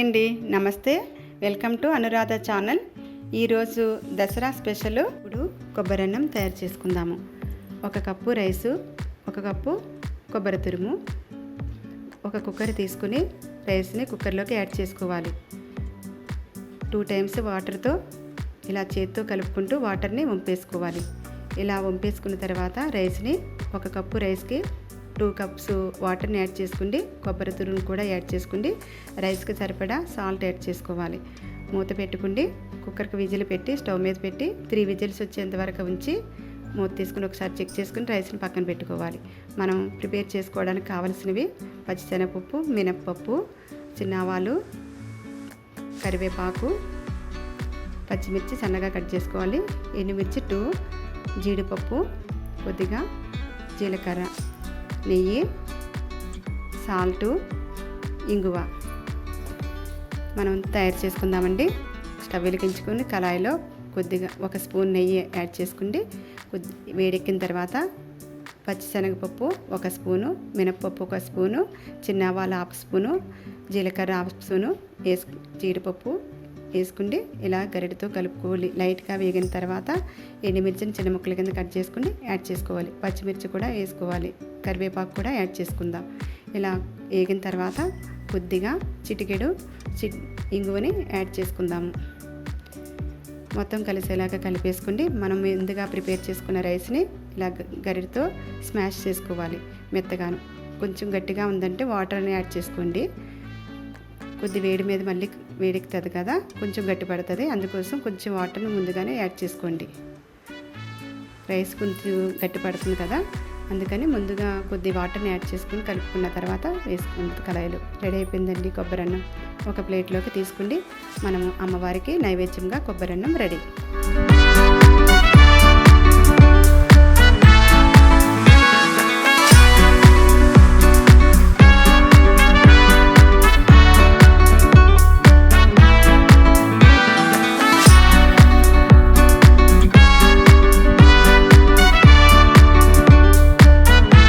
అండి, నమస్తే. Welcome to Anuradha channel. ఈరోజు దసరా స్పెషల్ ఇప్పుడు కొబ్బరి అన్నం తయారు చేసుకుందాము. 1 కప్పు రైసు, 1 కప్పు కొబ్బరి తురుము, 1 కుక్కర్ తీసుకుని రైస్ని కుక్కర్లోకి యాడ్ చేసుకోవాలి. 2 టైమ్స్ వాటర్తో ఇలా చేత్తో కలుపుకుంటూ వాటర్ని వంపేసుకోవాలి. ఇలా వంపేసుకున్న తర్వాత రైస్ని 1 కప్పు రైస్కి 2 కప్స్ వాటర్ని యాడ్ చేసుకోండి. కొబ్బరి తురుము కూడా యాడ్ చేసుకోండి. రైస్కి సరిపడా సాల్ట్ యాడ్ చేసుకోవాలి. మూత పెట్టుకోండి. కుక్కర్కి విజిల్ పెట్టి స్టవ్ మీద పెట్టి 3 విజిల్స్ వచ్చేంత వరకు ఉంచి మూత తీసుకుని ఒకసారి చెక్ చేసుకుని రైస్ని పక్కన పెట్టుకోవాలి. మనం ప్రిపేర్ చేసుకోవడానికి కావాల్సినవి పచ్చిశనగపప్పు, మినప్పప్పు, చిన్న ఆవాలు, కరివేపాకు, పచ్చిమిర్చి సన్నగా కట్ చేసుకోవాలి. ఎండుమిర్చి 2, జీడిపప్పు, కొద్దిగా జీలకర్ర, నెయ్యి, సాల్టు, ఇంగువ మనం తయారు చేసుకుందామండి. స్టవ్ వెలిగించుకొని కళాయిలో కొద్దిగా 1 స్పూన్ నెయ్యి యాడ్ చేసుకోండి. వేడెక్కిన తర్వాత పచ్చిశనగపప్పు 1 స్పూను, మినప్పప్పు 1 స్పూను, చిన్న ఆవాలు 1/2 స్పూను, జీలకర్ర 1/2 స్పూను జీడిపప్పు వేసుకోండి. ఇలా గరిటెతో కలుపుకోవాలి. లైట్గా వేగిన తర్వాత ఎండుమిర్చిని చిన్న ముక్కల కింద కట్ చేసుకుని యాడ్ చేసుకోవాలి. పచ్చిమిర్చి కూడా వేసుకోవాలి. కరివేపాకు కూడా యాడ్ చేసుకుందాం. ఇలా వేగిన తర్వాత కొద్దిగా చిటికెడు ఇంగువని యాడ్ చేసుకుందాము. మొత్తం కలిసేలాగా కలిపేసుకోండి. మనం ముందుగా ప్రిపేర్ చేసుకున్న రైస్ని ఇలా గరిటెతో స్మాష్ చేసుకోవాలి మెత్తగాను. కొంచెం గట్టిగా ఉందంటే వాటర్ని యాడ్ చేసుకోండి. కొద్ది వేడి మీద మళ్ళీ వేడెక్కుతుంది కదా, కొంచెం గట్టి పడుతుంది. అందుకోసం కొంచెం వాటర్ని ముందుగానే యాడ్ చేసుకోండి. రైస్ కొంచెం గట్టి పడుతుంది కదా, అందుకని ముందుగా కొద్ది వాటర్ని యాడ్ చేసుకుని కలుపుకున్న తర్వాత వేసుకుంటుంది. కళాయిలో రెడీ అయిపోయిందండి కొబ్బరి అన్నం. ఒక ప్లేట్లోకి తీసుకుండి మనము అమ్మవారికి నైవేద్యంగా కొబ్బరి అన్నం రెడీ.